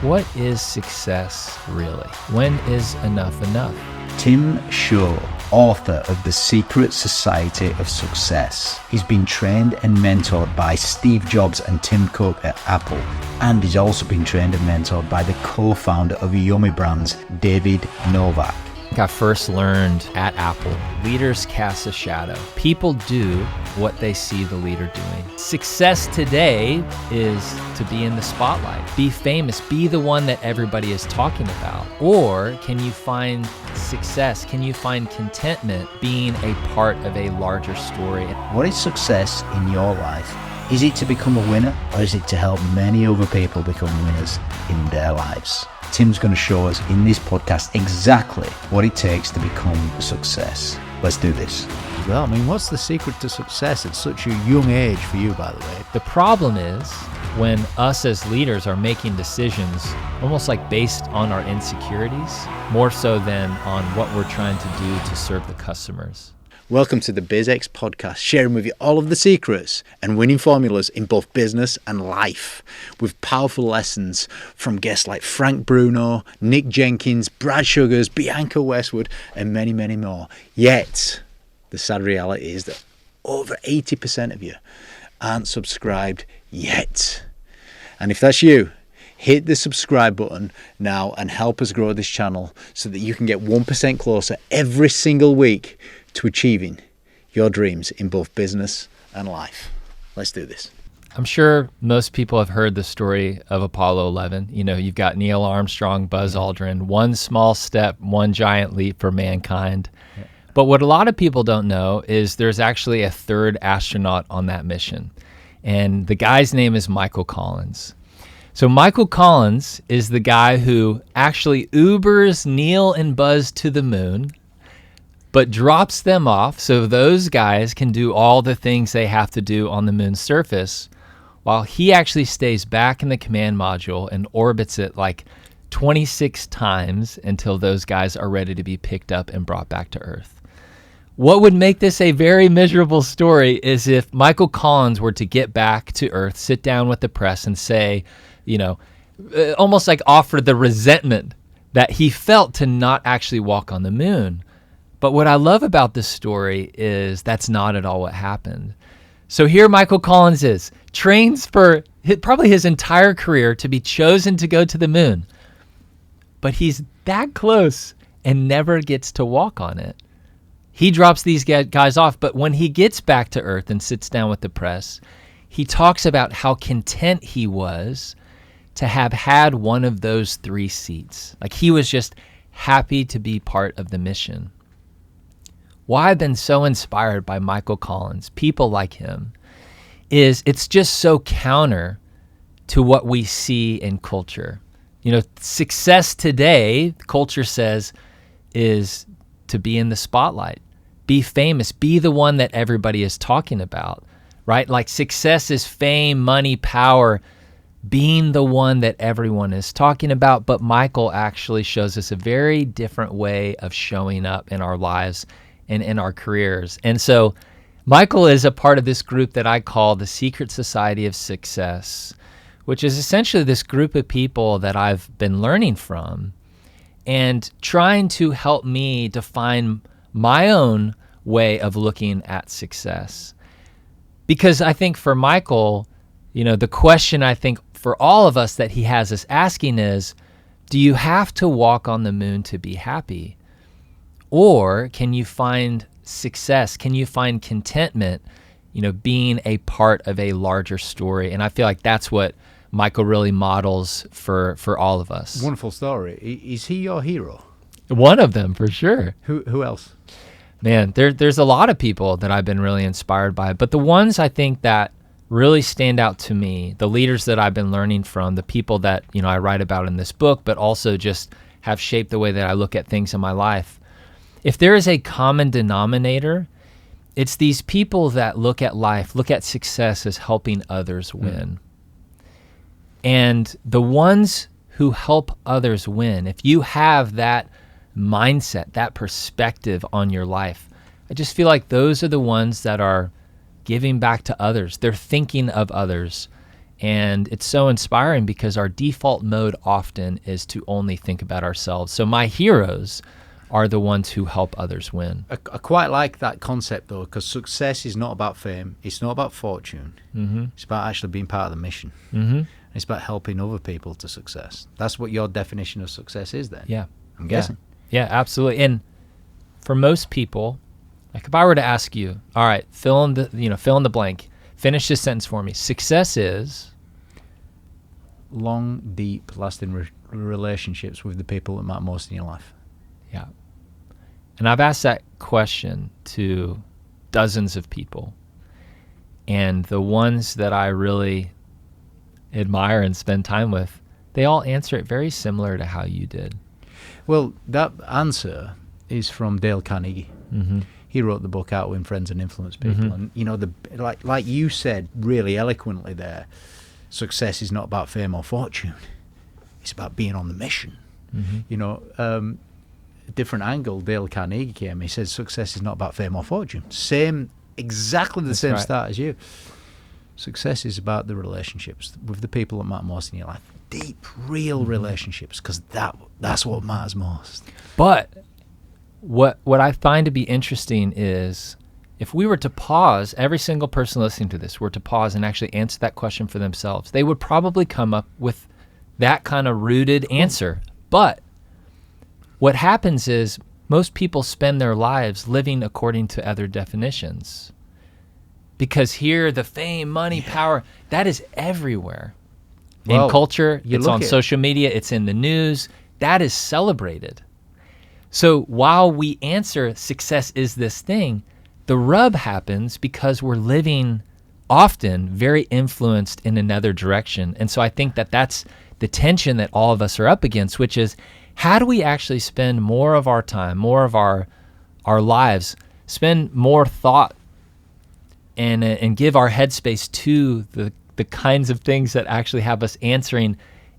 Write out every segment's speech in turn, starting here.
What is success really? When is enough enough? Tim Schurrer, author of The Secret Society of Success. He's been trained and mentored by Steve Jobs and Tim Cook at Apple, and he's also been trained and mentored by the co-founder of Yummy Brands, David Novak. I first learned at Apple, leaders cast a shadow. People do what they see the leader doing. Success today is to be in the spotlight, be famous, be the one that everybody is talking about. Or can you find success? Can you find contentment being a part of a larger story? What is success in your life? Is it to become a winner, or is it to help many other people become winners in their lives? Tim's going to show us in this podcast exactly what it takes to become a success. Let's do this. Well, I mean, what's the secret to success at such a young age for you, by the way? The problem is when us as leaders are making decisions almost like based on our insecurities, more so than on what we're trying to do to serve the customers. Welcome to the BizX podcast, sharing with you all of the secrets and winning formulas in both business and life, with powerful lessons from guests like Frank Bruno, Nick Jenkins, Brad Sugars, Bianca Westwood, and many, many more. Yet, the sad reality is that over 80% of you aren't subscribed yet. And if that's you, hit the subscribe button now and help us grow this channel so that you can get 1% closer every single week to achieving your dreams in both business and life. Let's do this. I'm sure most people have heard the story of Apollo 11. You know, you've got Neil Armstrong, Buzz Aldrin, one small step, one giant leap for mankind. Yeah. But what a lot of people don't know is there's actually a third astronaut on that mission. And the guy's name is Michael Collins. So Michael Collins is the guy who actually Ubers Neil and Buzz to the moon, but drops them off so those guys can do all the things they have to do on the moon's surface, while he actually stays back in the command module and orbits it like 26 times until those guys are ready to be picked up and brought back to Earth. What would make this a very miserable story is if Michael Collins were to get back to Earth, sit down with the press and say, you know, almost like offer the resentment that he felt to not actually walk on the moon. But what I love about this story is that's not at all what happened. So here Michael Collins is, trains for probably his entire career to be chosen to go to the moon. But he's that close and never gets to walk on it. He drops these guys off, but when he gets back to Earth and sits down with the press, he talks about how content he was to have had one of those 3 seats. Like he was just happy to be part of the mission. Why I've been so inspired by Michael Collins, people like him, is it's just so counter to what we see in culture. You know, success today, culture says, is to be in the spotlight, be famous, be the one that everybody is talking about, right? Like success is fame, money, power, being the one that everyone is talking about. But Michael actually shows us a very different way of showing up in our lives and in our careers. And so Michael is a part of this group that I call the Secret Society of Success, which is essentially this group of people that I've been learning from and trying to help me define my own way of looking at success. Because I think for Michael, you know, the question I think for all of us that he has us asking is, do you have to walk on the moon to be happy? Or can you find success? Can you find contentment, you know, being a part of a larger story? And I feel like that's what Michael really models for all of us. Wonderful story. Is he your hero? One of them, for sure. Who else? Man, there's a lot of people that I've been really inspired by, but the ones I think that really stand out to me, the leaders that I've been learning from, the people that, you know, I write about in this book, but also just have shaped the way that I look at things in my life. If there is a common denominator, it's these people that look at life, look at success as helping others win. And the ones who help others win, if you have that mindset, that perspective on your life, I just feel like those are the ones that are giving back to others. They're thinking of others. And it's so inspiring because our default mode often is to only think about ourselves. So my heroes are the ones who help others win. I quite like that concept, though, because success is not about fame. It's not about fortune. Mm-hmm. It's about actually being part of the mission. Mm-hmm. It's about helping other people to success. That's what your definition of success is, then. Yeah. I'm guessing. Yeah, absolutely. And for most people, like if I were to ask you, all right, fill in the blank, finish this sentence for me. Success is long, deep, lasting relationships with the people that matter most in your life. Yeah. And I've asked that question to dozens of people. And the ones that I really admire and spend time with, they all answer it very similar to how you did. Well, that answer is from Dale Carnegie. Mm-hmm. He wrote the book How to Win Friends and Influence People. Mm-hmm. And, like you said really eloquently there, success is not about fame or fortune. It's about being on the mission. Mm-hmm. A different angle, Dale Carnegie came. He said success is not about fame or fortune. Exactly the same right. start as you. Success is about the relationships with the people that matter most in your life. Deep, real relationships, because that's what matters most. But what I find to be interesting is if we were to pause, every single person listening to this were to pause and actually answer that question for themselves, they would probably come up with that kind of rooted answer. But what happens is most people spend their lives living according to other definitions. Because here, the fame, money, power, that is everywhere. In culture, it's on social media, it's in the news. That is celebrated. So while we answer success is this thing, the rub happens because we're living often very influenced in another direction. And so I think that that's the tension that all of us are up against, which is how do we actually spend more of our time, more of our lives, spend more thought and give our headspace to the kinds of things that actually have us answering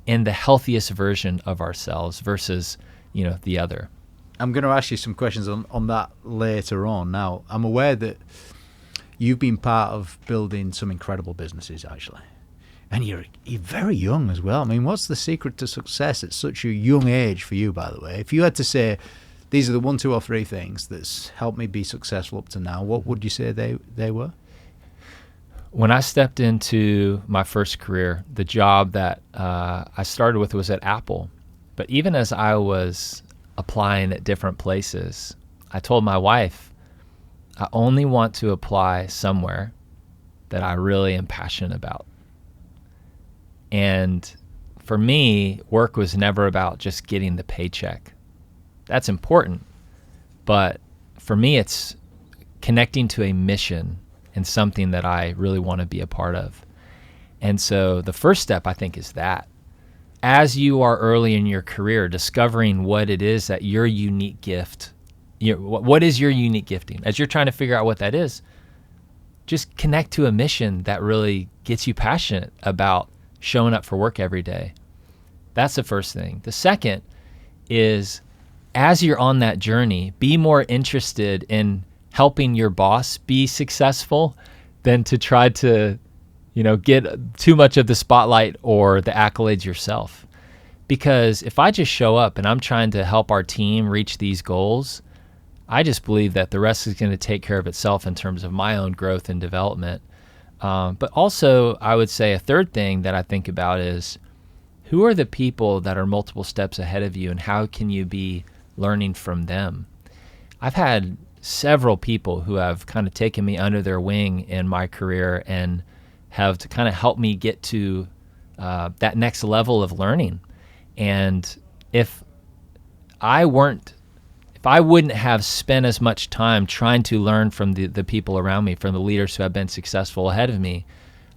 in the healthiest version of ourselves versus, the other. I'm going to ask you some questions on that later on. Now, I'm aware that you've been part of building some incredible businesses, actually. And you're very young as well. I mean, what's the secret to success at such a young age for you, by the way? If you had to say, these are the 1, 2, or 3 things that's helped me be successful up to now, what would you say they were? When I stepped into my first career, the job that I started with was at Apple. But even as I was applying at different places, I told my wife, I only want to apply somewhere that I really am passionate about. And for me, work was never about just getting the paycheck. That's important. But for me, it's connecting to a mission and something that I really want to be a part of. And so the first step, I think, is that. As you are early in your career, discovering what it is that your unique gift, what is your unique gifting? As you're trying to figure out what that is, just connect to a mission that really gets you passionate about showing up for work every day. That's the first thing. The second is, as you're on that journey, be more interested in helping your boss be successful than to try to, get too much of the spotlight or the accolades yourself. Because if I just show up and I'm trying to help our team reach these goals, I just believe that the rest is going to take care of itself in terms of my own growth and development. But also, I would say a third thing that I think about is, who are the people that are multiple steps ahead of you and how can you be learning from them? I've had several people who have kind of taken me under their wing in my career and have to kind of help me get to that next level of learning. And if I wouldn't have spent as much time trying to learn from the people around me, from the leaders who have been successful ahead of me,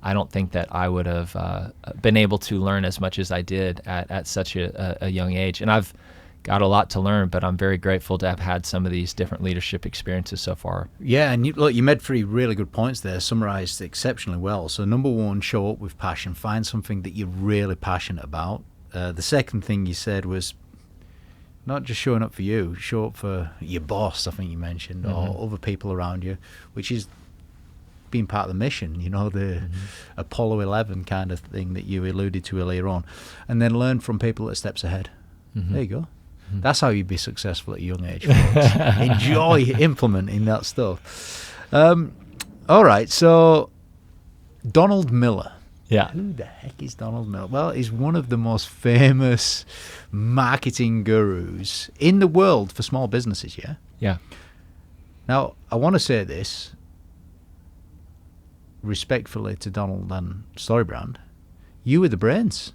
I don't think that I would have been able to learn as much as I did at such a young age. And I've got a lot to learn, but I'm very grateful to have had some of these different leadership experiences so far. Yeah, and you made 3 really good points there, summarized exceptionally well. So number 1, show up with passion. Find something that you're really passionate about. The second thing you said was not just showing up for you, show up for your boss, I think you mentioned, or other people around you, which is being part of the mission, you know, the Apollo 11 kind of thing that you alluded to earlier on, and then learn from people that are steps ahead. There you go. That's how you'd be successful at a young age, folks. Enjoy implementing that stuff. All right, so Donald Miller. Yeah. Who the heck is Donald Miller? Well, he's one of the most famous marketing gurus in the world for small businesses, yeah? Yeah. Now, I want to say this respectfully to Donald and StoryBrand. You were the brains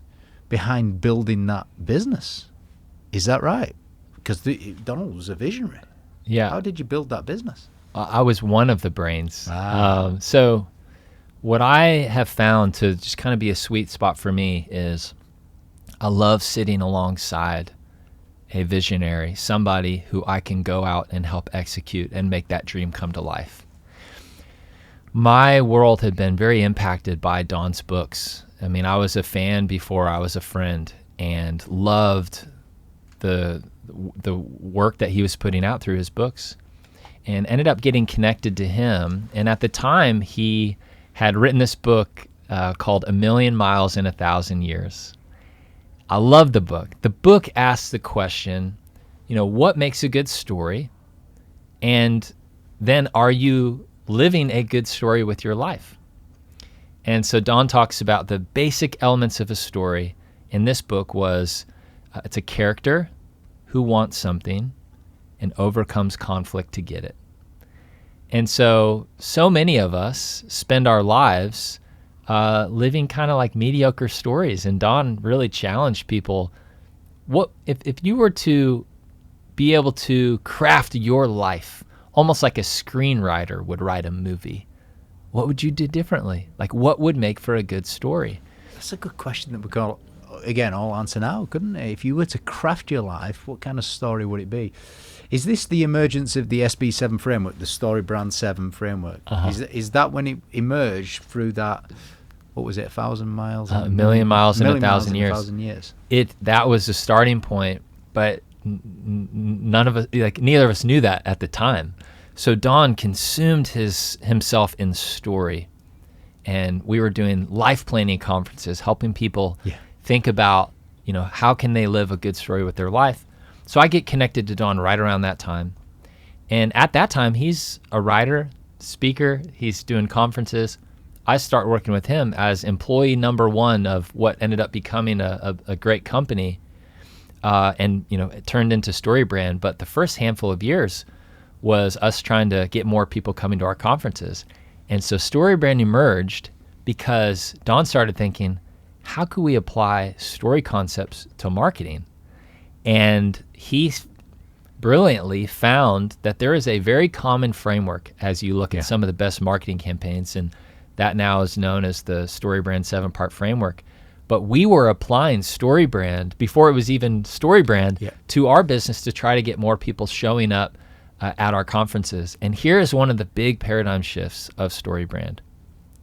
behind building that business. Is that right? Because Donald was a visionary. Yeah. How did you build that business? I was one of the brains. So what I have found to just kind of be a sweet spot for me is I love sitting alongside a visionary, somebody who I can go out and help execute and make that dream come to life. My world had been very impacted by Don's books. I mean, I was a fan before I was a friend and loved the work that he was putting out through his books, and ended up getting connected to him. And at the time, he had written this book called A Million Miles in 1,000 Years. I love the book. The book asks the question, you know, what makes a good story? And then are you living a good story with your life? And so Don talks about the basic elements of a story in this book was it's a character who wants something and overcomes conflict to get it. And so many of us spend our lives living kind of like mediocre stories. And Don really challenged people. What if you were to be able to craft your life almost like a screenwriter would write a movie, what would you do differently? Like, what would make for a good story? That's a good question that we could, again, all answer now, couldn't it? If you were to craft your life, what kind of story would it be? Is this the emergence of the SB7 framework, the StoryBrand 7 framework? Is that when it emerged through that, what was it, 1,000 miles? A million miles in 1,000 years. 1,000 years. That was the starting point, but none of us, like neither of us knew that at the time. So Don consumed himself in story, and we were doing life planning conferences, helping people think about, you know, how can they live a good story with their life. So I get connected to Don right around that time. And at that time, he's a writer, speaker, he's doing conferences. I start working with him as employee number one of what ended up becoming a great company. And, you know, it turned into StoryBrand. But the first handful of years was us trying to get more people coming to our conferences. And so StoryBrand emerged because Don started thinking, how could we apply story concepts to marketing? And he brilliantly found that there is a very common framework as you look at some of the best marketing campaigns, and that now is known as the StoryBrand 7-part framework. But we were applying StoryBrand before it was even StoryBrand to our business to try to get more people showing up at our conferences. And here is one of the big paradigm shifts of StoryBrand.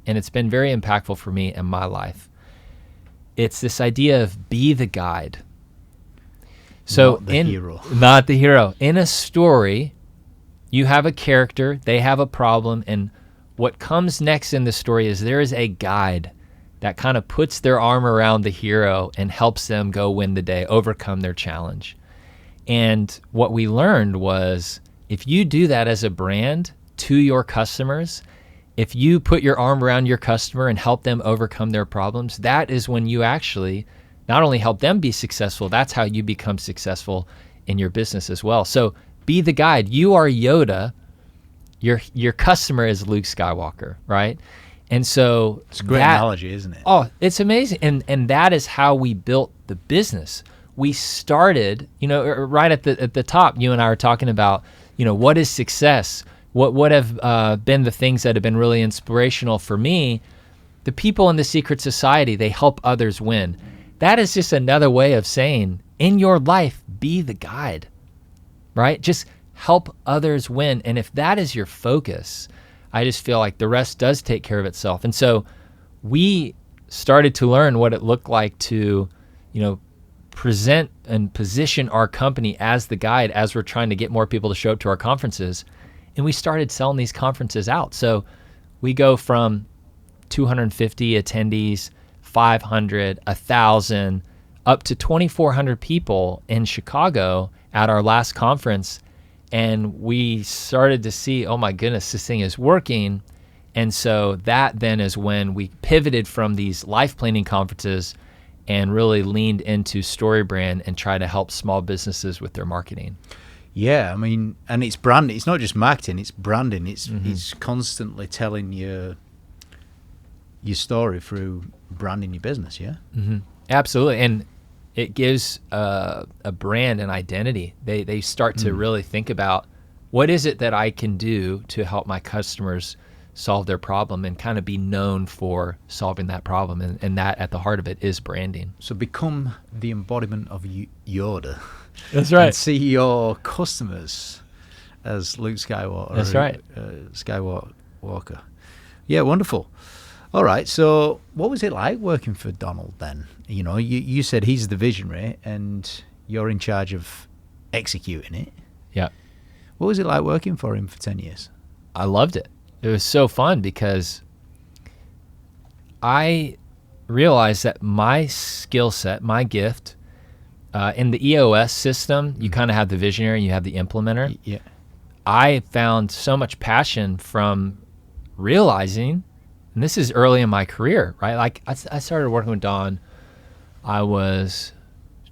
And it's been very impactful for me in my life. It's this idea of be the guide. So Not the hero. Not the hero. In a story, you have a character, they have a problem, and what comes next in the story is there is a guide that kind of puts their arm around the hero and helps them go win the day, overcome their challenge. And what we learned was if you do that as a brand to your customers, if you put your arm around your customer and help them overcome their problems, that is when you actually not only help them be successful, that's how you become successful in your business as well. So be the guide. You are Yoda. Your customer is Luke Skywalker, right? And so it's a great analogy, isn't it? Oh, it's amazing. And that is how we built the business. We started, you know, right at the top, you and I were talking about, you know, what is success? What have been the things that have been really inspirational for me? The people in the secret society, they help others win. That is just another way of saying, in your life, be the guide, right? Just help others win. And if that is your focus, I just feel like the rest does take care of itself. And so we started to learn what it looked like to, you know, present and position our company as the guide as we're trying to get more people to show up to our conferences. And we started selling these conferences out. So we go from 250 attendees, 500, 1,000, up to 2,400 people in Chicago at our last conference. And we started to see, oh my goodness, this thing is working. And so that then is when we pivoted from these life planning conferences and really leaned into StoryBrand and try to help small businesses with their marketing. Yeah, I mean, and it's branding. It's not just marketing, it's branding. It's constantly telling your story through branding your business, yeah? Mm-hmm. Absolutely. And it gives a brand an identity. They start to really think about, what is it that I can do to help my customers solve their problem, and kind of be known for solving that problem. And that at the heart of it is branding. So become the embodiment of Yoda. That's right. And see your customers as Luke Skywalker. That's right. Skywalker. Yeah, wonderful. All right, so what was it like working for Donald then? You know, you said he's the visionary and you're in charge of executing it. Yeah. What was it like working for him for 10 years? I loved it. It was so fun because I realized that my skill set, my gift, in the EOS system, you kind of have the visionary and you have the implementer. Yeah. I found so much passion from realizing, and this is early in my career, right? Like I started working with Don, I was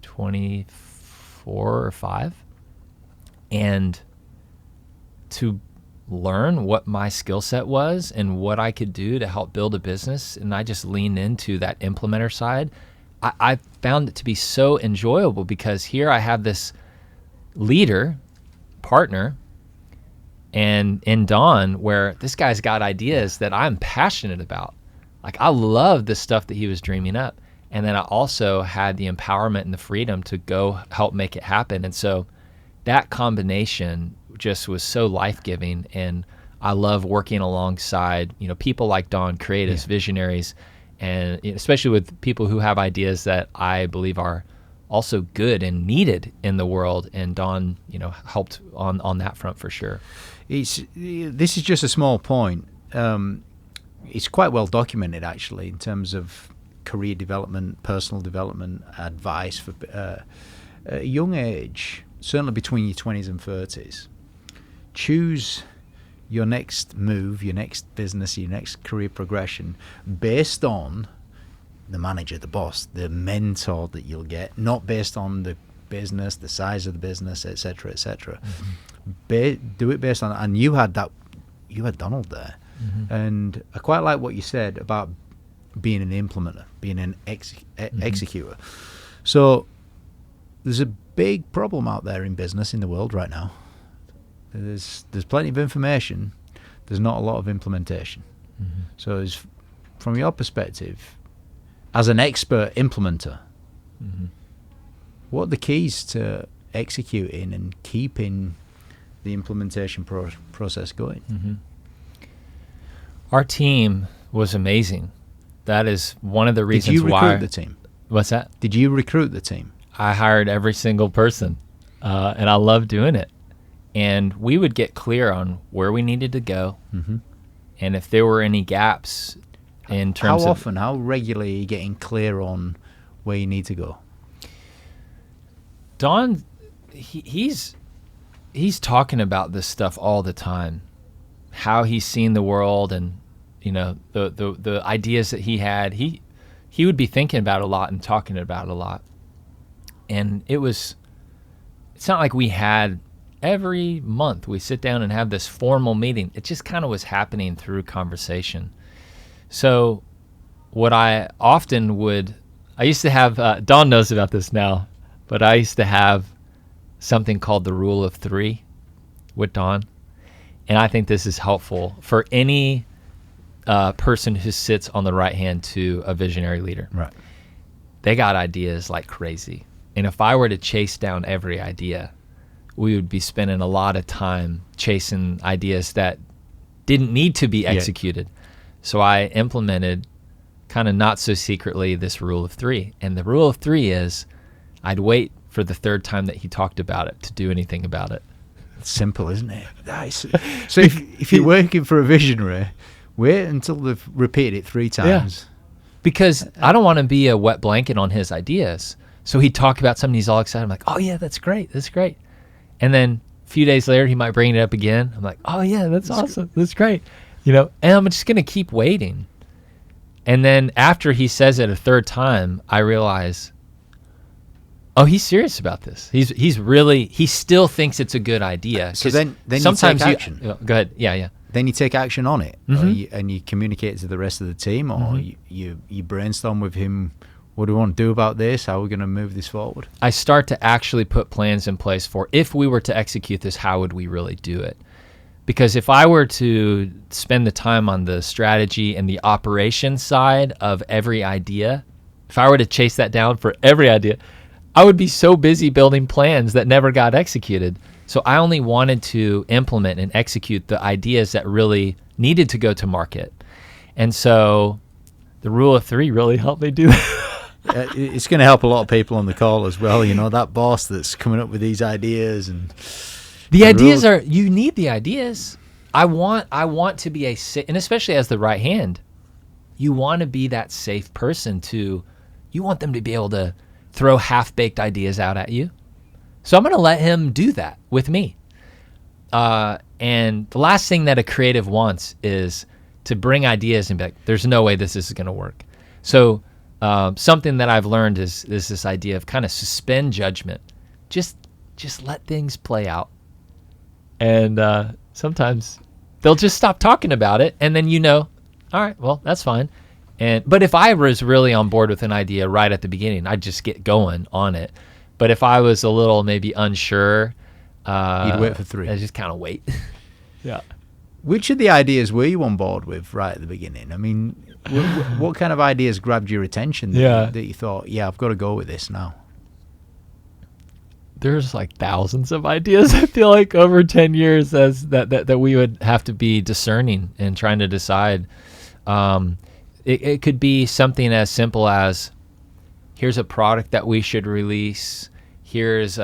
24 or 5, and to learn what my skill set was and what I could do to help build a business, and I just leaned into that implementer side. I found it to be so enjoyable because here I have this leader, partner, and in Don, where this guy's got ideas that I'm passionate about. Like, I love the stuff that he was dreaming up. And then I also had the empowerment and the freedom to go help make it happen. And so that combination just was so life-giving. And I love working alongside, people like Don, creatives, visionaries, and especially with people who have ideas that I believe are also good and needed in the world. And Don, helped on that front for sure. This is just a small point. It's quite well documented, actually, in terms of career development, personal development, advice for a young age, certainly between your 20s and 30s. Choose your next move, your next business, your next career progression based on the manager, the boss, the mentor that you'll get, not based on the business, the size of the business, etc., etc. Do it based on, and you had Donald there. And I quite like what you said about being an implementer, being an executor. So there's a big problem out there in business in the world right now. There's plenty of information. There's not a lot of implementation. So from your perspective, as an expert implementer, what are the keys to executing and keeping the implementation process going? Our team was amazing. That is one of the reasons why. Did you recruit the team? What's that? Did you recruit the team? I hired every single person, and I love doing it. And we would get clear on where we needed to go, and if there were any gaps in terms How often, how regularly are you getting clear on where you need to go? Don, he's talking about this stuff all the time, how he's seen the world, and the ideas that he had. He would be thinking about it a lot and talking about it a lot. And it's not like we had every month we sit down and have this formal meeting. It just kind of was happening through conversation. So what I used to have, Don knows about this now, but I used to have something called the rule of 3 with Don. And I think this is helpful for any person who sits on the right hand to a visionary leader. Right. They got ideas like crazy. And if I were to chase down every idea, we would be spending a lot of time chasing ideas that didn't need to be executed. So I implemented, kind of not so secretly, this rule of 3. And the rule of 3 is I'd wait for the 3rd time that he talked about it to do anything about it. It's simple, isn't it? Nice. So if you're working for a visionary, Wait until they've repeated it 3 times. Because I don't want to be a wet blanket on his ideas. So he'd talk about something, he's all excited. I'm like, oh yeah, that's great. And then a few days later, he might bring it up again. I'm like, oh yeah, that's awesome. That's great. And I'm just going to keep waiting. And then after he says it a 3rd time, I realize, oh, he's serious about this. He still thinks it's a good idea. So then sometimes you take action. Go ahead. Yeah. Then you take action on it, and you communicate to the rest of the team, or you brainstorm with him. What do we want to do about this? How are we going to move this forward? I start to actually put plans in place for, if we were to execute this, how would we really do it? Because if I were to spend the time on the strategy and the operation side of every idea, if I were to chase that down for every idea, I would be so busy building plans that never got executed. So I only wanted to implement and execute the ideas that really needed to go to market. And so the rule of 3 really helped me do that. It's going to help a lot of people on the call as well. That boss that's coming up with these ideas, and the ideas are, you need the ideas. I want to be and especially as the right hand, you want to be that safe person you want them to be able to throw half-baked ideas out at you. So I'm going to let him do that with me. And the last thing that a creative wants is to bring ideas and be like, there's no way this is going to work. So something that I've learned is this idea of kind of suspend judgment. Just let things play out. And sometimes they'll just stop talking about it, and then all right, well, that's fine. But if I was really on board with an idea right at the beginning, I'd just get going on it. But if I was a little maybe unsure, you'd wait for 3. I just kind of wait. Yeah. Which of the ideas were you on board with right at the beginning? I mean, what kind of ideas grabbed your attention that you thought, yeah, I've got to go with this now? There's like thousands of ideas, I feel like, over 10 years that we would have to be discerning and trying to decide. It could be something as simple as, here's a product that we should release. Here's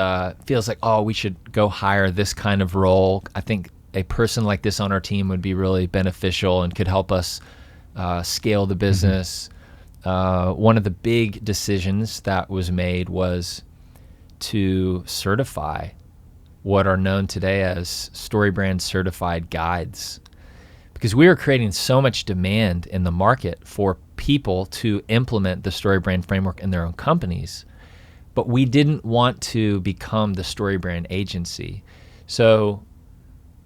feels like, oh, we should go hire this kind of role. I think a person like this on our team would be really beneficial and could help us scale the business. One of the big decisions that was made was to certify what are known today as StoryBrand certified guides, because we were creating so much demand in the market for people to implement the StoryBrand framework in their own companies, but we didn't want to become the StoryBrand agency. So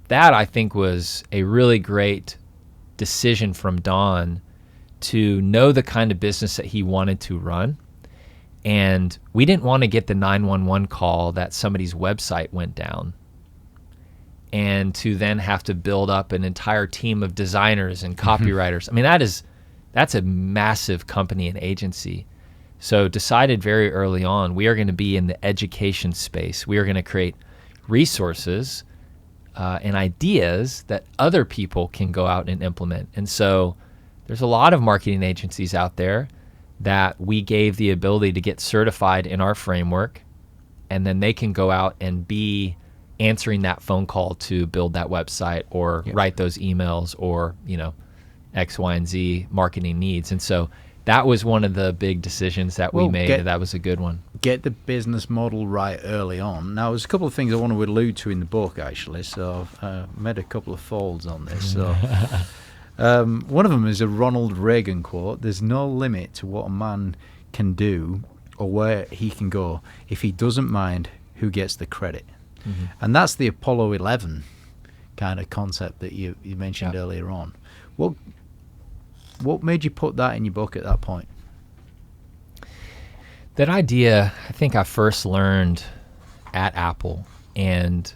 that, I think, was a really great decision from Don to know the kind of business that he wanted to run. And we didn't want to get the 911 call that somebody's website went down, and to then have to build up an entire team of designers and copywriters. I mean, that's a massive company and agency. So decided very early on, we are going to be in the education space. We are going to create resources and ideas that other people can go out and implement. And so there's a lot of marketing agencies out there that we gave the ability to get certified in our framework, and then they can go out and be answering that phone call to build that website or write those emails or, X, Y, and Z marketing needs. And so that was one of the big decisions that we made, and that was a good one. Get the business model right early on. Now, there's a couple of things I want to allude to in the book, actually, so I've made a couple of folds on this. So one of them is a Ronald Reagan quote: "There's no limit to what a man can do or where he can go if he doesn't mind who gets the credit." And that's the Apollo 11 kind of concept that you mentioned earlier on. What made you put that in your book at that point? That idea, I think I first learned at Apple, and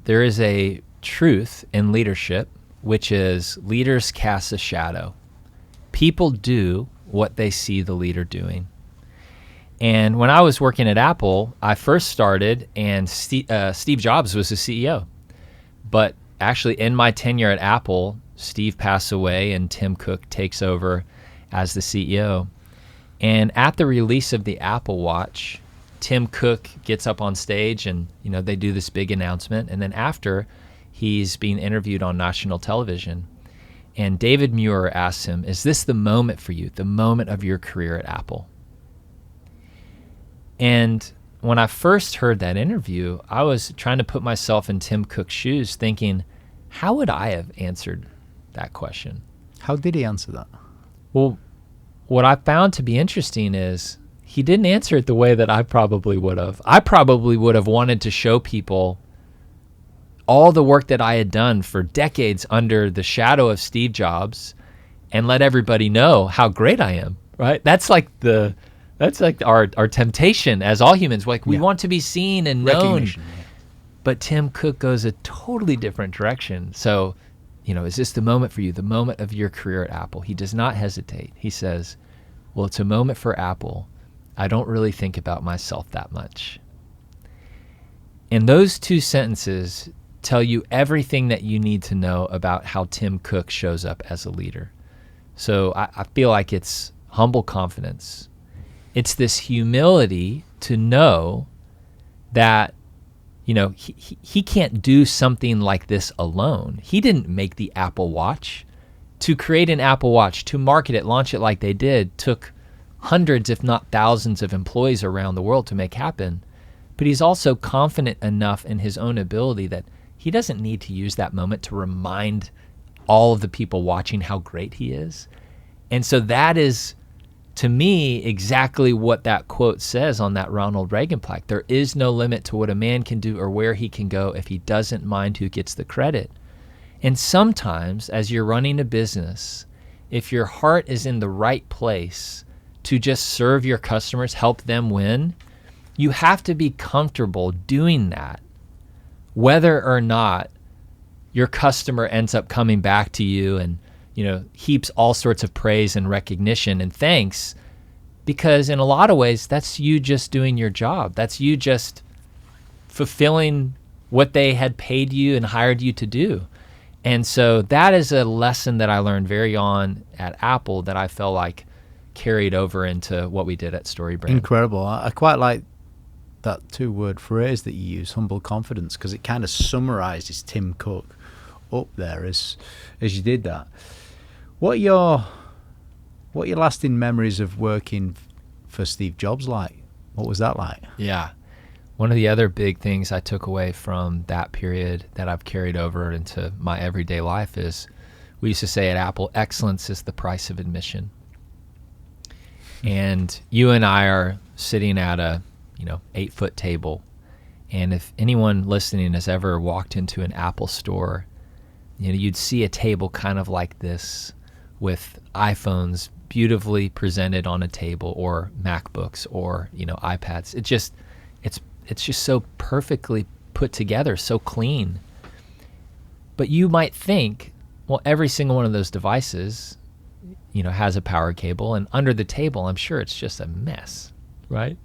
there is a truth in leadership, which is leaders cast a shadow. People do what they see the leader doing. And when I was working at Apple, I first started, and Steve Jobs was the CEO. But actually, in my tenure at Apple, Steve passed away and Tim Cook takes over as the CEO. And at the release of the Apple Watch, Tim Cook gets up on stage and they do this big announcement. And then after, he's being interviewed on national television. And David Muir asked him, is this the moment for you, the moment of your career at Apple? And when I first heard that interview, I was trying to put myself in Tim Cook's shoes, thinking, how would I have answered that question? How did he answer that? Well, what I found to be interesting is he didn't answer it the way that I probably would have. I probably would have wanted to show people all the work that I had done for decades under the shadow of Steve Jobs and let everybody know how great I am, right? That's like our temptation as all humans. Like we want to be seen and known. But Tim Cook goes a totally different direction. So, is this the moment for you, the moment of your career at Apple? He does not hesitate. He says, well, it's a moment for Apple. I don't really think about myself that much. And those two sentences tell you everything that you need to know about how Tim Cook shows up as a leader. So I feel like it's humble confidence. It's this humility to know that, he can't do something like this alone. He didn't make the Apple Watch. To create an Apple Watch, to market it, launch it like they did, took hundreds, if not thousands of employees around the world to make happen. But he's also confident enough in his own ability that he doesn't need to use that moment to remind all of the people watching how great he is. And so that is, to me, exactly what that quote says on that Ronald Reagan plaque. There is no limit to what a man can do or where he can go if he doesn't mind who gets the credit. And sometimes, as you're running a business, if your heart is in the right place to just serve your customers, help them win, you have to be comfortable doing that, whether or not your customer ends up coming back to you and heaps all sorts of praise and recognition and thanks, because in a lot of ways, that's you just doing your job. That's you just fulfilling what they had paid you and hired you to do. And so that is a lesson that I learned very on at Apple that I felt like carried over into what we did at StoryBrand. Incredible. I quite like that two-word phrase that you use, humble confidence, because it kind of summarizes Tim Cook up there as you did that. What are your lasting memories of working for Steve Jobs like? What was that like? Yeah. One of the other big things I took away from that period that I've carried over into my everyday life is, we used to say at Apple, excellence is the price of admission. And you and I are sitting at a 8-foot table. And if anyone listening has ever walked into an Apple store, you'd see a table kind of like this with iPhones beautifully presented on a table, or MacBooks, or iPads. It's just so perfectly put together, so clean. But you might think, well, every single one of those devices, has a power cable, and under the table, I'm sure it's just a mess, right?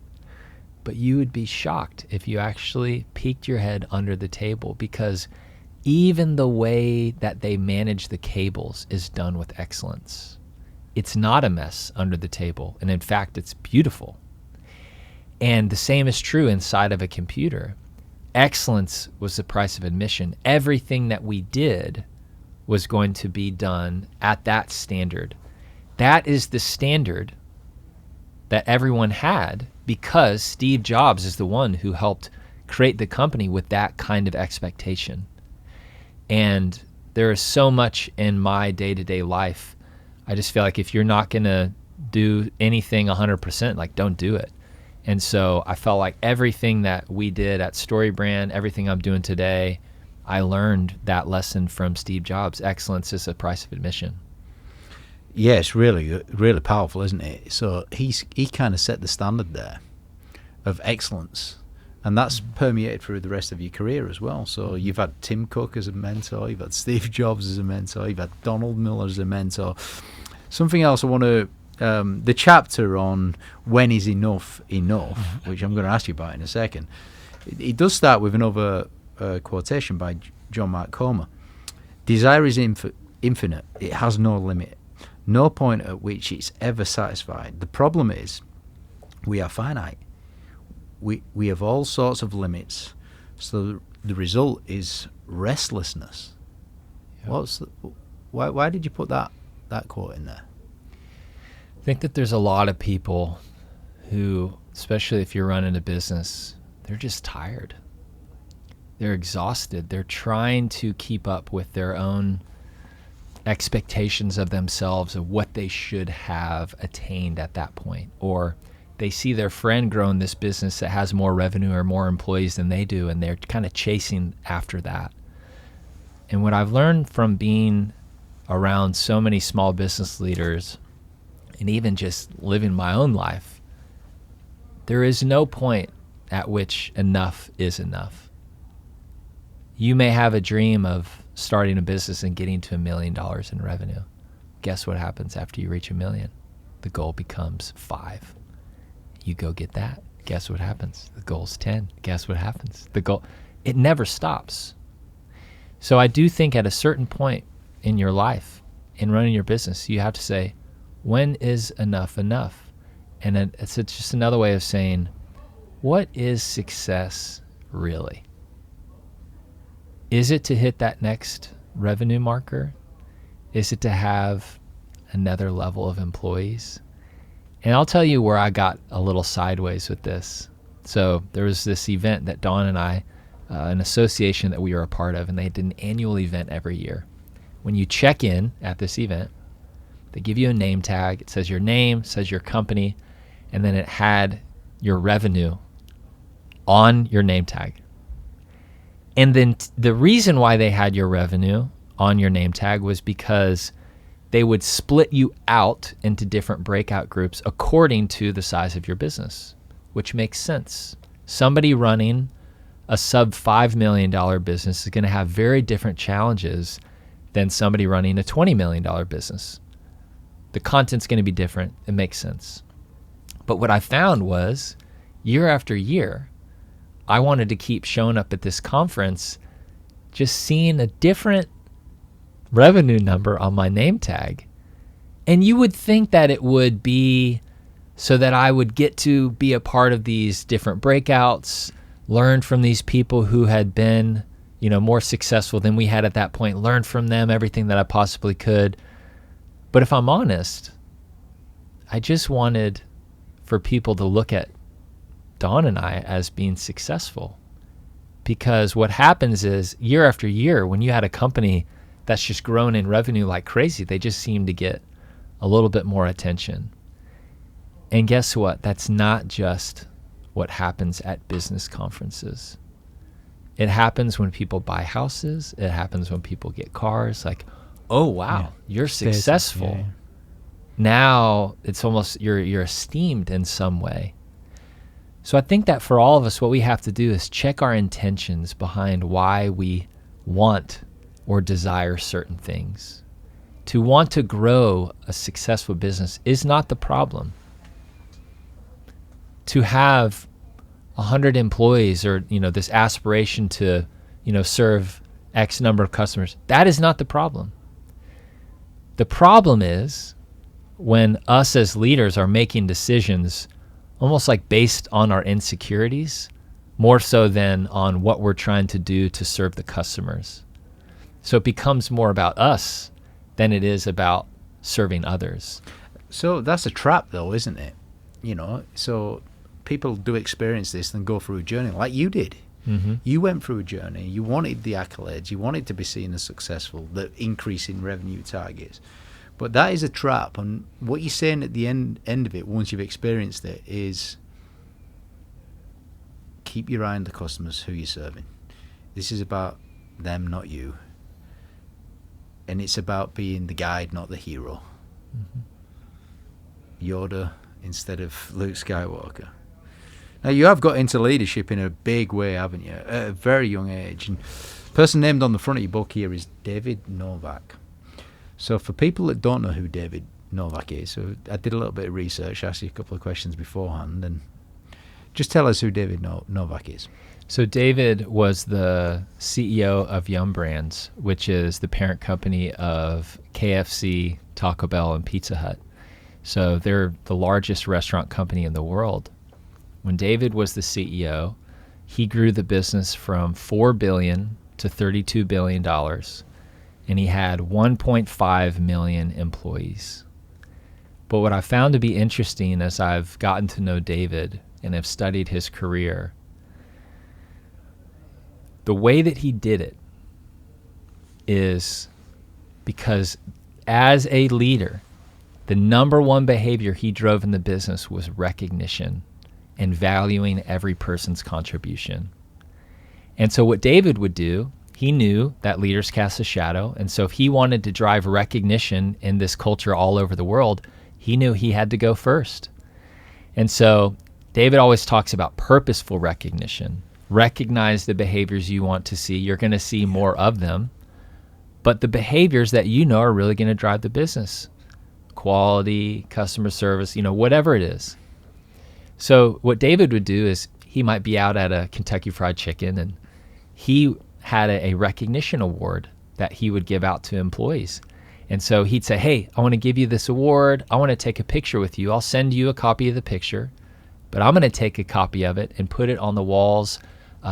But you would be shocked if you actually peeked your head under the table, because even the way that they manage the cables is done with excellence. It's not a mess under the table, and in fact, it's beautiful. And the same is true inside of a computer. Excellence was the price of admission. Everything that we did was going to be done at that standard. That is the standard that everyone had, because Steve Jobs is the one who helped create the company with that kind of expectation. And there is so much in my day-to-day life. I just feel like if you're not going to do anything 100%, don't do it. And so I felt like everything that we did at StoryBrand, everything I'm doing today, I learned that lesson from Steve Jobs. Excellence is the price of admission. Yeah, it's really, really powerful, isn't it? So he kind of set the standard there of excellence, and that's permeated through the rest of your career as well. So you've had Tim Cook as a mentor, you've had Steve Jobs as a mentor, you've had Donald Miller as a mentor. Something else I want to, the chapter on when is enough, which I'm going to ask you about in a second, it does start with another quotation by John Mark Comer. Desire is infinite. It has no limit. No point at which it's ever satisfied. The problem is we are finite. We have all sorts of limits. So the result is restlessness. Yep. Why did you put that quote in there? I think that there's a lot of people who, especially if you're running a business, they're just tired. They're exhausted. They're trying to keep up with their own expectations of themselves, of what they should have attained at that point. Or they see their friend grow in this business that has more revenue or more employees than they do, and they're kind of chasing after that. And what I've learned from being around so many small business leaders, and even just living my own life, there is no point at which enough is enough. You may have a dream of starting a business and getting to $1 million in revenue. Guess what happens after you reach $1 million? The goal becomes 5. You go get that. Guess what happens? The goal's 10. Guess what happens? It never stops. So I do think at a certain point in your life, in running your business, you have to say, when is enough enough? And it's just another way of saying, what is success really? Is it to hit that next revenue marker? Is it to have another level of employees? And I'll tell you where I got a little sideways with this. So there was this event that Dawn and I, an association that we were a part of, and they did an annual event every year. When you check in at this event, they give you a name tag. It says your name, says your company, and then it had your revenue on your name tag. And then the reason why they had your revenue on your name tag was because they would split you out into different breakout groups according to the size of your business, which makes sense. Somebody running a sub $5 million business is going to have very different challenges than somebody running a $20 million business. The content's going to be different. It makes sense. But what I found was, year after year, I wanted to keep showing up at this conference, just seeing a different revenue number on my name tag. And you would think that it would be so that I would get to be a part of these different breakouts, learn from these people who had been, more successful than we had at that point, learn from them everything that I possibly could. But if I'm honest, I just wanted for people to look at Dawn and I as being successful. Because what happens is, year after year, when you had a company that's just grown in revenue like crazy, they just seem to get a little bit more attention. And guess what? That's not just what happens at business conferences. It happens when people buy houses. It happens when people get cars. Like, oh, wow, you're successful. Yeah. Now it's almost you're esteemed in some way. So I think that for all of us, what we have to do is check our intentions behind why we want or desire certain things. To want to grow a successful business is not the problem. To have 100 employees or, this aspiration to, serve X number of customers, that is not the problem. The problem is when us as leaders are making decisions almost like based on our insecurities, more so than on what we're trying to do to serve the customers. So it becomes more about us than it is about serving others. So that's a trap though, isn't it? So people do experience this and go through a journey like you did. Mm-hmm. You went through a journey. You wanted the accolades. You wanted to be seen as successful, the increase in revenue targets. But that is a trap. And what you're saying at the end of it, once you've experienced it, is keep your eye on the customers who you're serving. This is about them, not you. And it's about being the guide, not the hero. Mm-hmm. Yoda instead of Luke Skywalker. Now, you have got into leadership in a big way, haven't you? At a very young age. And the person named on the front of your book here is David Novak. So for people that don't know who David Novak is, so I did a little bit of research, asked you a couple of questions beforehand, and just tell us who David Novak is. So David was the CEO of Yum Brands, which is the parent company of KFC, Taco Bell, and Pizza Hut. So they're the largest restaurant company in the world. When David was the CEO, he grew the business from $4 billion to $32 billion. and he had 1.5 million employees. But what I found to be interesting as I've gotten to know David and have studied his career, the way that he did it is because as a leader, the number one behavior he drove in the business was recognition and valuing every person's contribution. And so what David would do, he knew that leaders cast a shadow. And so if he wanted to drive recognition in this culture all over the world, he knew he had to go first. And so David always talks about purposeful recognition. Recognize the behaviors you want to see. You're going to see more of them. But the behaviors that you know are really going to drive the business. Quality, customer service, whatever it is. So what David would do is he might be out at a Kentucky Fried Chicken, and he had a recognition award that he would give out to employees. And so he'd say, hey, I want to give you this award. I want to take a picture with you. I'll send you a copy of the picture, but I'm going to take a copy of it and put it on the walls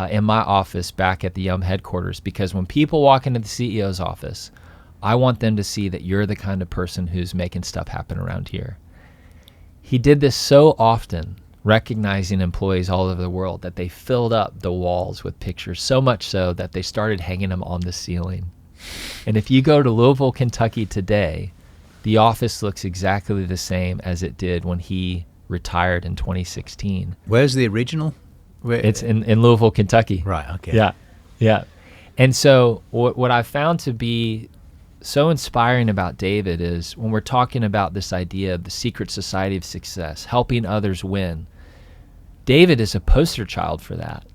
in my office back at the Yum headquarters, because when people walk into the CEO's office, I want them to see that you're the kind of person who's making stuff happen around here. He did this so often, recognizing employees all over the world, that they filled up the walls with pictures, so much so that they started hanging them on the ceiling. And if you go to Louisville, Kentucky today, the office looks exactly the same as it did when he retired in 2016. Where's the original? It's in Louisville, Kentucky. Right, okay. Yeah. And so what I found to be so inspiring about David is when we're talking about this idea of the secret society of success, helping others win, David is a poster child for that.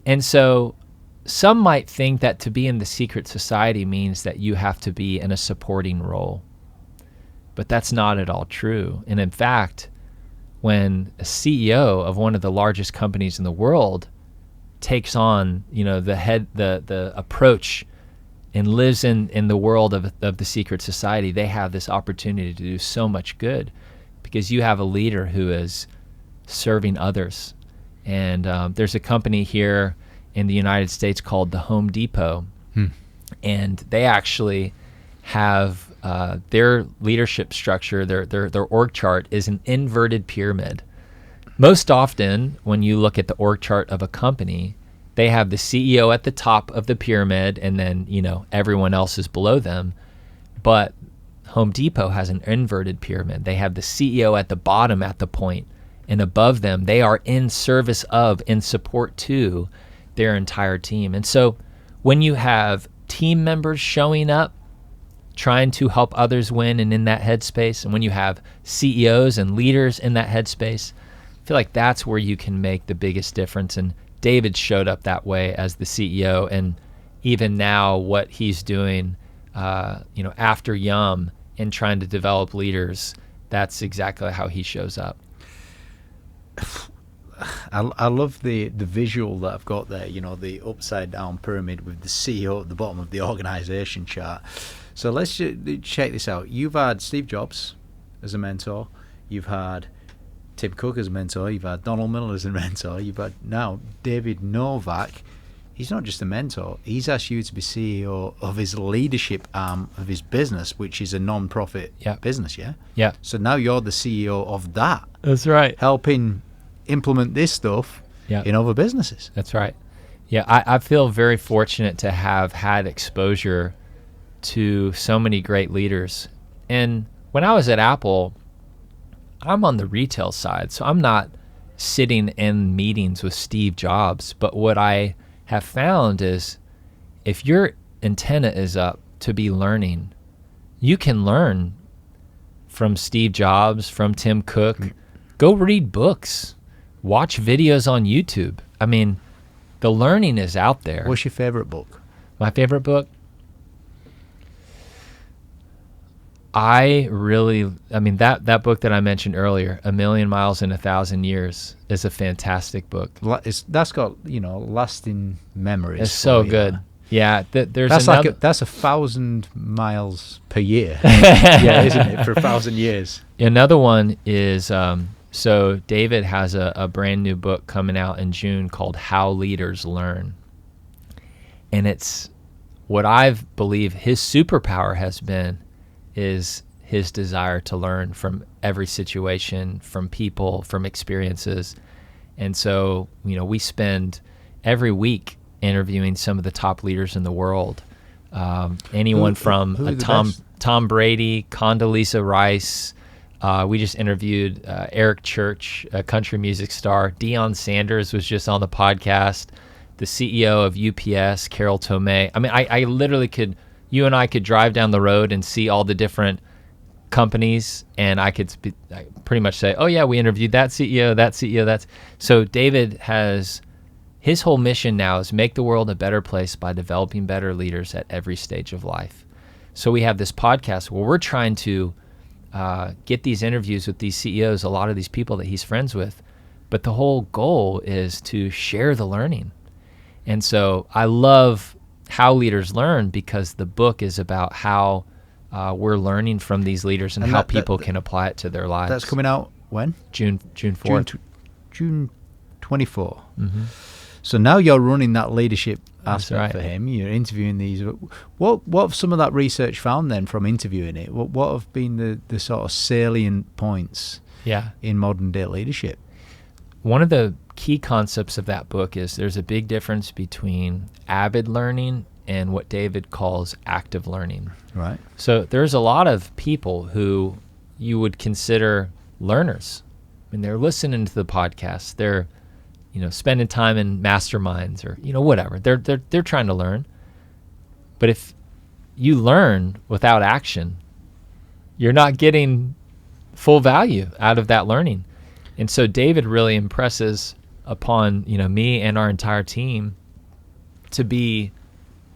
And so some might think that to be in the secret society means that you have to be in a supporting role. But that's not at all true. And in fact, when a CEO of one of the largest companies in the world takes on, the approach and lives in the world of the secret society, they have this opportunity to do so much good because you have a leader who is serving others. And there's a company here in the United States called the Home Depot, and they actually have their leadership structure, their org chart is an inverted pyramid. Most often, when you look at the org chart of a company, they have the CEO at the top of the pyramid, and then everyone else is below them. But Home Depot has an inverted pyramid. They have the CEO at the bottom at the point, and above them, they are in service of, in support to their entire team. And so when you have team members showing up, trying to help others win and in that headspace, and when you have CEOs and leaders in that headspace, I feel like that's where you can make the biggest difference. And David showed up that way as the CEO, and even now what he's doing, after Yum and trying to develop leaders, that's exactly how he shows up. I love the visual that I've got there, the upside down pyramid with the CEO at the bottom of the organization chart. So let's check this out. You've had Steve Jobs as a mentor. You've had Tim Cook as a mentor. You've had Donald Miller as a mentor. You've had now David Novak. He's not just a mentor. He's asked you to be CEO of his leadership arm of his business, which is a non-profit business, yeah? Yeah. So now you're the CEO of that. That's right. Helping implement this stuff in other businesses. That's right. Yeah, I feel very fortunate to have had exposure to so many great leaders. And when I was at Apple, I'm on the retail side, so I'm not sitting in meetings with Steve Jobs. But what I have found is if your antenna is up to be learning, you can learn from Steve Jobs, from Tim Cook. Go read books. Watch videos on YouTube. I mean, the learning is out there. What's your favorite book? My favorite book? That book that I mentioned earlier, A Million Miles in 1,000 Years, is a fantastic book. That's got, lasting memories. It's so good. Yeah, that's 1,000 miles per year. Yeah, isn't it, for 1,000 years? Another one is, so David has a brand new book coming out in June called How Leaders Learn. And it's what I believe his superpower has been is his desire to learn from every situation, from people, from experiences. And so, we spend every week interviewing some of the top leaders in the world. Anyone from Tom Brady, Condoleezza Rice. We just interviewed Eric Church, a country music star. Deion Sanders was just on the podcast. The CEO of UPS, Carol Tomei. I mean, I literally you and I could drive down the road and see all the different companies, and I could pretty much say, oh yeah, we interviewed that CEO. So David his whole mission now is make the world a better place by developing better leaders at every stage of life. So we have this podcast where we're trying to get these interviews with these CEOs, a lot of these people that he's friends with, but the whole goal is to share the learning. And so I love How Leaders Learn, because the book is about how we're learning from these leaders and how people can apply it to their lives. That's coming out when? June 4th. June 24. Mm-hmm. So now you're running that leadership aspect right. for him. You're interviewing these. What have some of that research found then from interviewing it? What have been the sort of salient points in modern day leadership? One of the key concepts of that book is there's a big difference between avid learning and what David calls active learning. Right. So there's a lot of people who you would consider learners. I mean, they're listening to the podcast. They're, spending time in masterminds or, whatever. They're trying to learn. But if you learn without action, you're not getting full value out of that learning. And so David really impresses upon, me and our entire team to be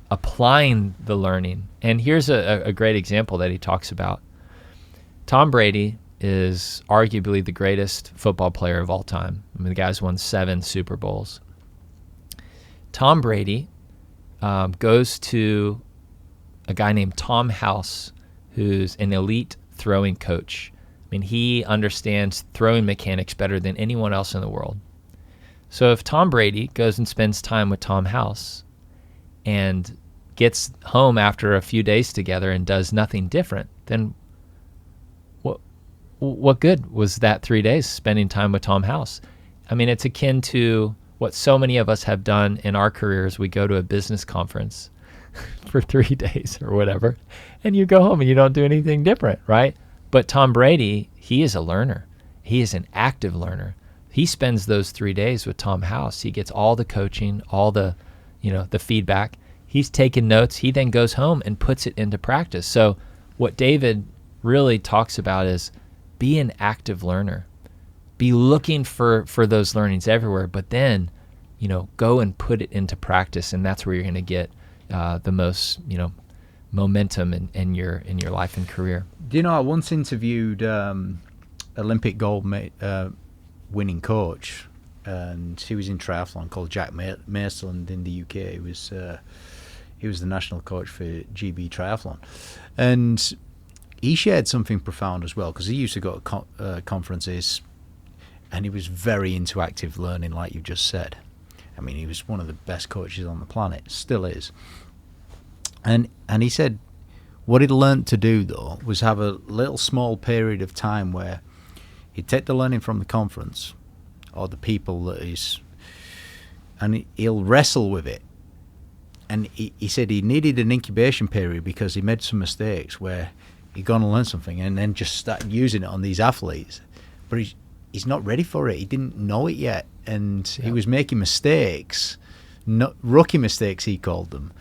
applying the learning. And here's a great example that he talks about. Tom Brady is arguably the greatest football player of all time. I mean, the guy's won 7 Super Bowls. Tom Brady goes to a guy named Tom House, who's an elite throwing coach. I mean, he understands throwing mechanics better than anyone else in the world. So if Tom Brady goes and spends time with Tom House and gets home after a few days together and does nothing different, then what good was that 3 days spending time with Tom House? I mean, it's akin to what so many of us have done in our careers. We go to a business conference for 3 days or whatever, and you go home and you don't do anything different, right? But Tom Brady, he is a learner. He is an active learner. He spends those 3 days with Tom House. He gets all the coaching, all the, the feedback. He's taking notes. He then goes home and puts it into practice. So what David really talks about is be an active learner. Be looking for those learnings everywhere, but then, go and put it into practice, and that's where you're going to get the most, momentum in your life and career. Do you know, I once interviewed Olympic gold winning coach, and he was in triathlon, called Jack Marsland in the UK. He was the national coach for GB Triathlon, and he shared something profound as well, because he used to go to conferences, and he was very into active learning, like you just said. I mean, he was one of the best coaches on the planet, still is. And he said what he'd learned to do, though, was have a little small period of time where he'd take the learning from the conference or the people and he'll wrestle with it. And he said he needed an incubation period because he made some mistakes where he'd gone and learned something and then just started using it on these athletes. But he's not ready for it. He didn't know it yet. And he was making mistakes, rookie mistakes, he called them,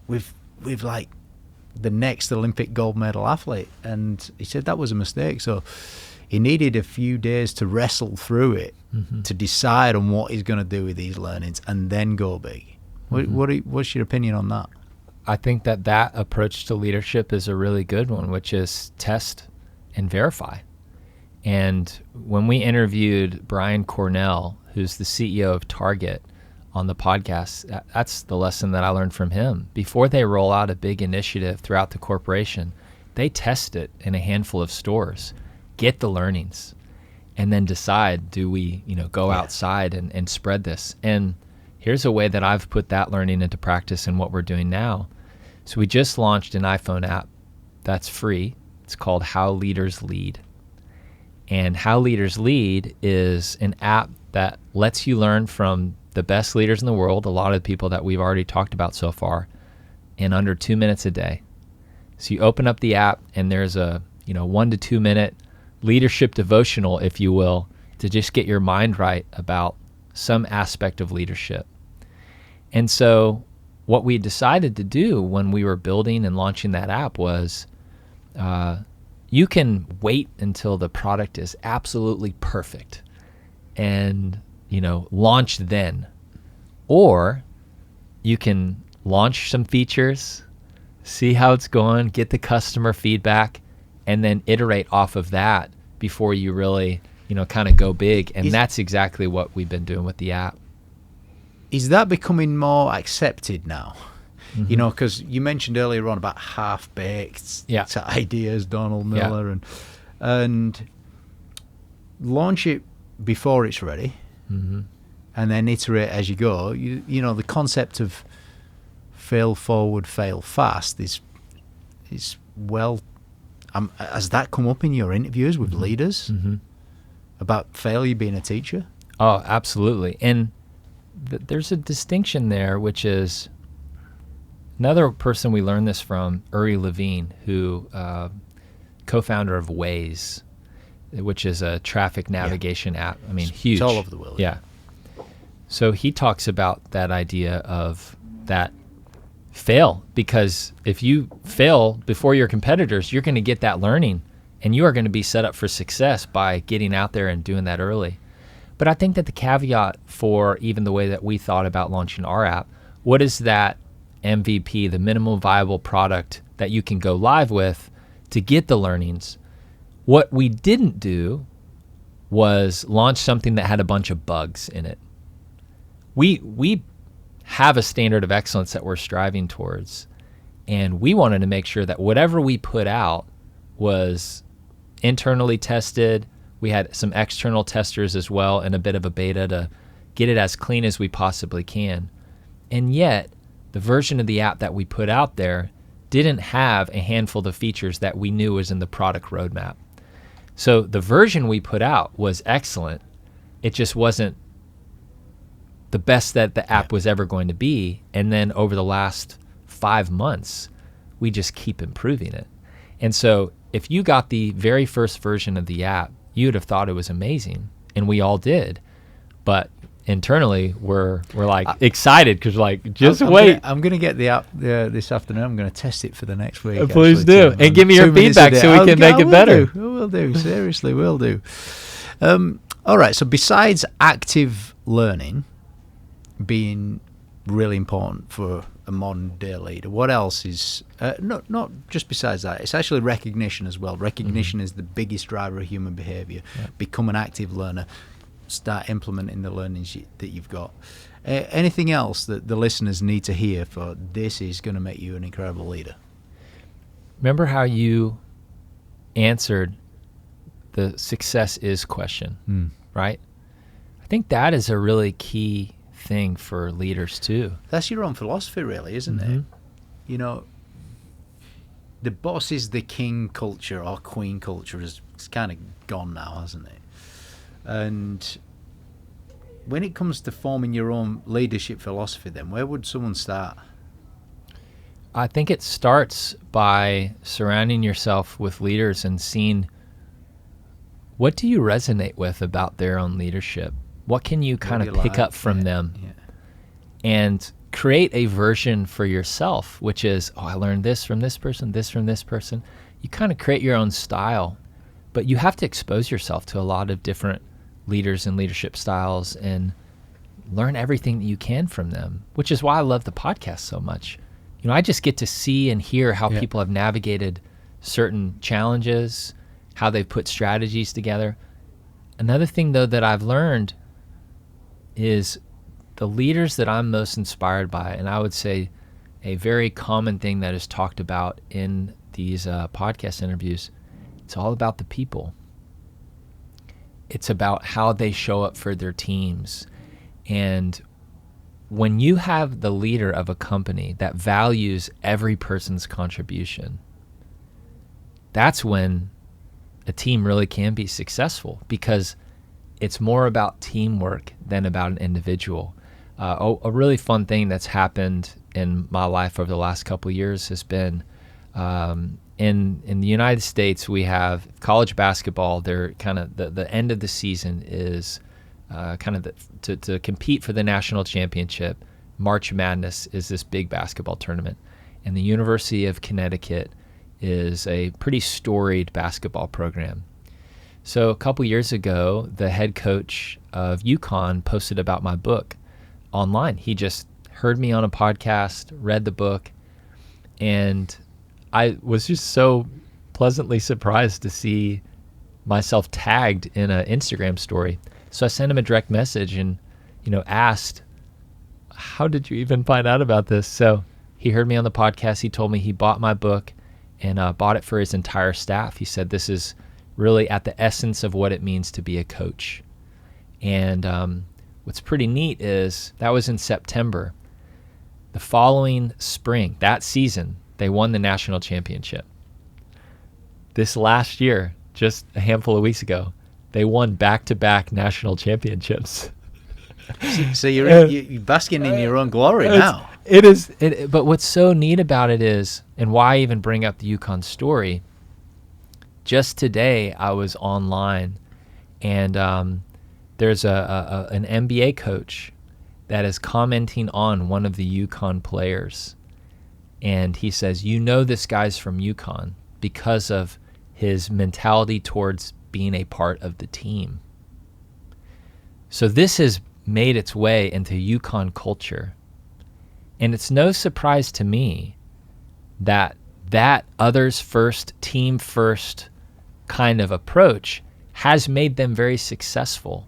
with like the next Olympic gold medal athlete. And he said that was a mistake. So he needed a few days to wrestle through it, to decide on what he's going to do with these learnings and then go big. What's your opinion on that? I think that approach to leadership is a really good one, which is test and verify. And when we interviewed Brian Cornell, who's the CEO of Target, on the podcast, that's the lesson that I learned from him. Before they roll out a big initiative throughout the corporation, they test it in a handful of stores, get the learnings, and then decide, do we go outside and spread this? And here's a way that I've put that learning into practice in what we're doing now. So we just launched an iPhone app that's free. It's called How Leaders Lead. And How Leaders Lead is an app that lets you learn from the best leaders in the world, a lot of the people that we've already talked about so far, in under 2 minutes a day. So you open up the app and there's a 1 to 2 minute leadership devotional, if you will, to just get your mind right about some aspect of leadership. And so what we decided to do when we were building and launching that app was you can wait until the product is absolutely perfect and launch then, or you can launch some features, see how it's going, get the customer feedback, and then iterate off of that before you really kind of go big. And that's exactly what we've been doing with the app. Is that becoming more accepted now? Mm-hmm. Because you mentioned earlier on about half-baked ideas, Donald Miller, and launch it before it's ready, mm-hmm. and then iterate as you go. The concept of fail forward, fail fast is well. Has that come up in your interviews with leaders about failure being a teacher? Oh, absolutely. And there's a distinction there, which is another person we learned this from, Uri Levine, who co-founder of Waze, which is a traffic navigation app. I mean, huge. It's all over the world. Yeah. So he talks about that idea of that fail, because if you fail before your competitors, you're going to get that learning and you are going to be set up for success by getting out there and doing that early. But I think that the caveat for even the way that we thought about launching our app, what is that MVP, the minimum viable product that you can go live with to get the learnings? What we didn't do was launch something that had a bunch of bugs in it. We have a standard of excellence that we're striving towards, and we wanted to make sure that whatever we put out was internally tested. We had some external testers as well and a bit of a beta to get it as clean as we possibly can. And yet, the version of the app that we put out there didn't have a handful of features that we knew was in the product roadmap. So the version we put out was excellent. It just wasn't the best that the app was ever going to be. And then over the last 5 months, we just keep improving it. And so if you got the very first version of the app, you would have thought it was amazing. And we all did. But internally, we're like excited because wait. I'm going to get the app this afternoon. I'm going to test it for the next week. Please do. And give me your feedback so we can make it better. I will do. Seriously, will do. All right. So besides active learning being really important for a modern day leader, what else is not just besides that, it's actually recognition as well. Recognition is the biggest driver of human behavior. Become an active learner, start implementing the learnings that you've got. Anything else that the listeners need to hear for this is going to make you an incredible leader? Remember how you answered the success is question, right? I think that is a really key thing for leaders too. That's your own philosophy, really, isn't it? The boss is the king culture or queen culture is kind of gone now, hasn't it? And when it comes to forming your own leadership philosophy, then where would someone start? I think it starts by surrounding yourself with leaders and seeing what do you resonate with about their own leadership. What can you kind of pick up from them? And create a version for yourself, which is, I learned this from this person, this from this person. You kind of create your own style, but you have to expose yourself to a lot of different leaders and leadership styles and learn everything that you can from them, which is why I love the podcast so much. I just get to see and hear how people have navigated certain challenges, how they've put strategies together. Another thing, though, that I've learned is the leaders that I'm most inspired by, and I would say a very common thing that is talked about in these podcast interviews, it's all about the people. It's about how they show up for their teams and when you have the leader of a company that values every person's contribution, that's when a team really can be successful, because it's more about teamwork than about an individual. A really fun thing that's happened in my life over the last couple of years has been in the United States, we have college basketball. They're kind of the end of the season is to compete for the national championship. March Madness is this big basketball tournament, and the University of Connecticut is a pretty storied basketball program. So a couple years ago, the head coach of UConn posted about my book online. He just heard me on a podcast, read the book, and I was just so pleasantly surprised to see myself tagged in an Instagram story. So I sent him a direct message and, asked, how did you even find out about this? So he heard me on the podcast. He told me he bought my book and bought it for his entire staff. He said, this is really at the essence of what it means to be a coach. And what's pretty neat is that was in September. The following spring, that season, they won the national championship. This last year, just a handful of weeks ago, they won back-to-back national championships. So you're basking in your own glory now. It is. But what's so neat about it is, and why I even bring up the UConn story, just today I was online, and there's an NBA coach that is commenting on one of the UConn players. And he says, this guy's from UConn because of his mentality towards being a part of the team. So this has made its way into UConn culture. And it's no surprise to me that others first, team first kind of approach has made them very successful,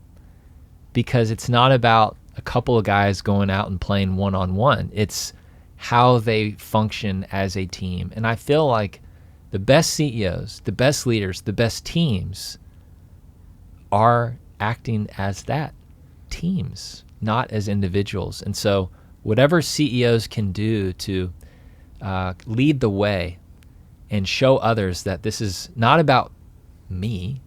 because it's not about a couple of guys going out and playing one-on-one. It's how they function as a team. And I feel like the best CEOs, the best leaders, the best teams are acting as that, teams, not as individuals. And so whatever CEOs can do to lead the way and show others that this is not about me,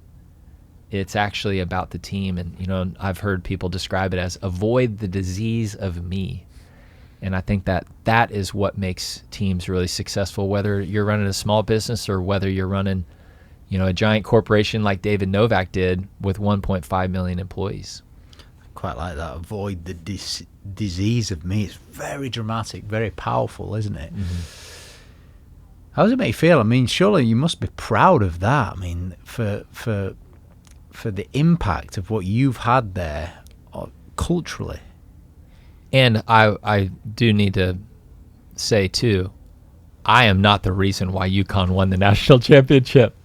it's actually about the team. And, I've heard people describe it as avoid the disease of me. And I think that is what makes teams really successful, whether you're running a small business or whether you're running, a giant corporation like David Novak did with 1.5 million employees. I quite like that. Avoid the disease of me. It's very dramatic, very powerful, isn't it? Mm-hmm. How does it make you feel? I mean, surely you must be proud of that. I mean, for the impact of what you've had there culturally. And I do need to say, too, I am not the reason why UConn won the national championship.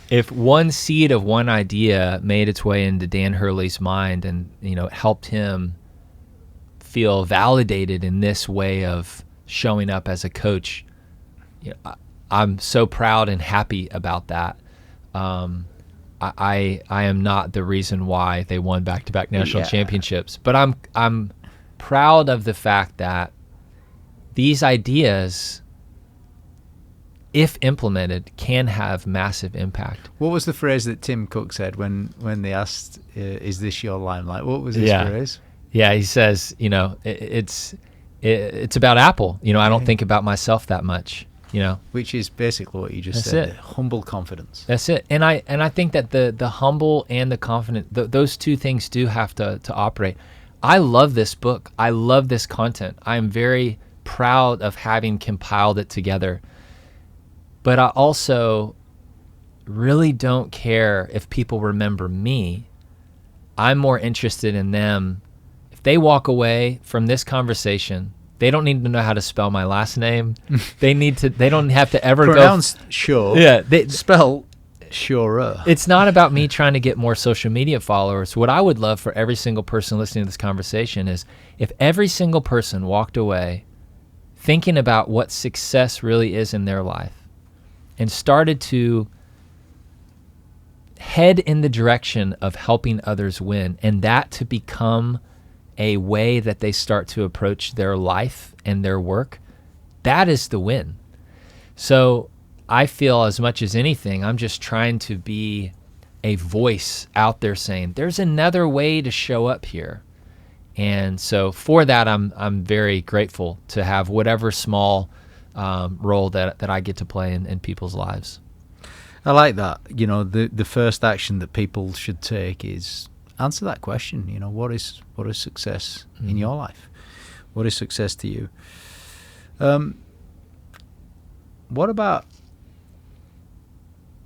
If one seed of one idea made its way into Dan Hurley's mind and, helped him feel validated in this way of showing up as a coach, I'm so proud and happy about that. I am not the reason why they won back-to-back national championships, but I'm proud of the fact that these ideas, if implemented, can have massive impact. What was the phrase that Tim Cook said when they asked, "Is this your limelight?" What was his phrase? Yeah, he says, it's about Apple. I don't think about myself that much. Which is basically what you just said. Humble confidence. That's it. And I think that the humble and the confident, those two things do have to operate. I love this book. I love this content. I am very proud of having compiled it together. But I also really don't care if people remember me. I'm more interested in them. If they walk away from this conversation, they don't need to know how to spell my last name. They don't have to ever Pronounced Schurrer. Yeah. Spell Schurrer. It's not about me trying to get more social media followers. What I would love for every single person listening to this conversation is if every single person walked away thinking about what success really is in their life and started to head in the direction of helping others win, and that to become a way that they start to approach their life and their work, that is the win. So I feel as much as anything, I'm just trying to be a voice out there saying, there's another way to show up here. And so for that, I'm very grateful to have whatever small role that I get to play in people's lives. I like that. You know, the first action that people should take is answer that question. You know, what is success in your life? What is success to you? What about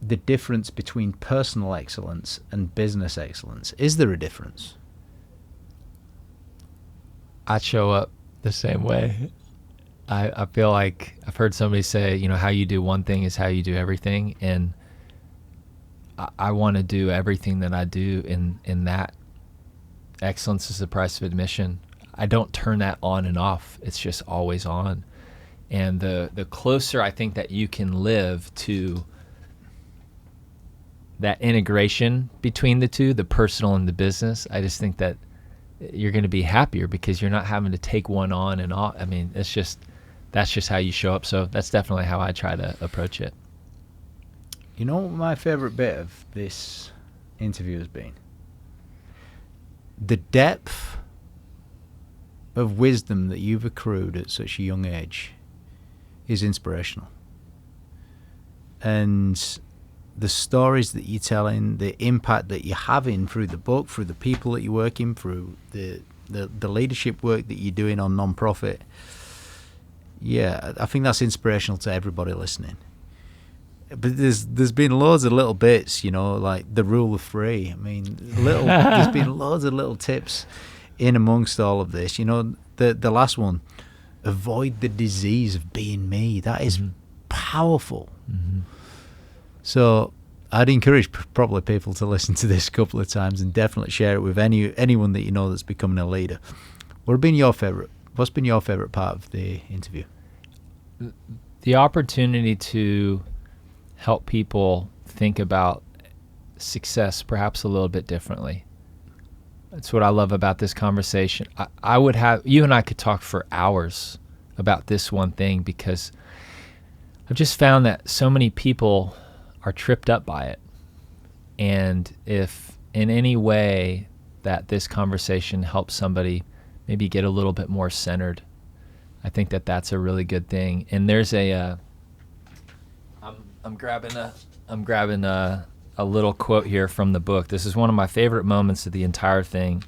the difference between personal excellence and business excellence? Is there a difference? I show up the same way. I feel like I've heard somebody say, you know, how you do one thing is how you do everything. And I want to do everything that I do in that. Excellence is the price of admission. I don't turn that on and off. It's just always on. And the closer I think that you can live to that integration between the two, the personal and the business, I just think that you're going to be happier because you're not having to take one on and off. I mean, that's just how you show up. So that's definitely how I try to approach it. You know what my favorite bit of this interview has been? The depth of wisdom that you've accrued at such a young age is inspirational. And the stories that you're telling, the impact that you're having through the book, through the people that you're working, through the leadership work that you're doing on non-profit, yeah, I think that's inspirational to everybody listening. But there's been loads of little bits, you know, like the rule of three. I mean, there's been loads of little tips in amongst all of this. You know, the last one, avoid the disease of being me. That is powerful. Mm-hmm. So I'd encourage probably people to listen to this a couple of times and definitely share it with anyone that you know that's becoming a leader. What's been your favorite part of the interview? The opportunity to help people think about success perhaps a little bit differently. That's what I love about this conversation. I would have, you and I could talk for hours about this one thing because I've just found that so many people are tripped up by it. And if in any way that this conversation helps somebody maybe get a little bit more centered, I think that that's a really good thing. And there's I'm grabbing a little quote here from the book. This is one of my favorite moments of the entire thing.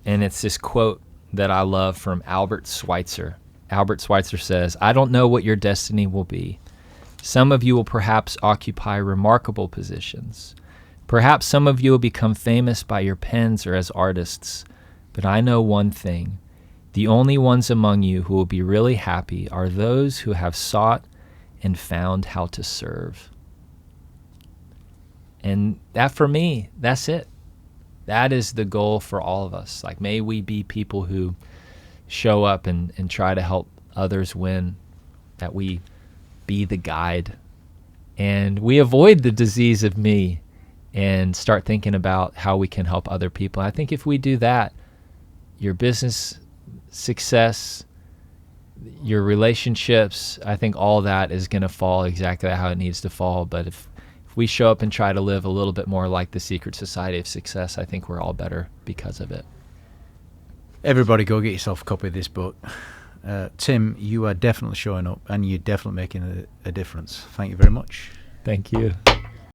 And it's this quote that I love from Albert Schweitzer. Albert Schweitzer says, "I don't know what your destiny will be. Some of you will perhaps occupy remarkable positions. Perhaps some of you will become famous by your pens or as artists. But I know one thing. The only ones among you who will be really happy are those who have sought and found how to serve." And that, for me, that's it. That is the goal for all of us. Like, may we be people who show up and try to help others win, that we be the guide, and we avoid the disease of me and start thinking about how we can help other people. I think if we do that, your business success, your relationships, I think all that is going to fall exactly how it needs to fall. But if we show up and try to live a little bit more like the secret society of success, I think we're all better because of it. Everybody go get yourself a copy of this book. Tim, you are definitely showing up and you're definitely making a difference. Thank you very much. Thank you.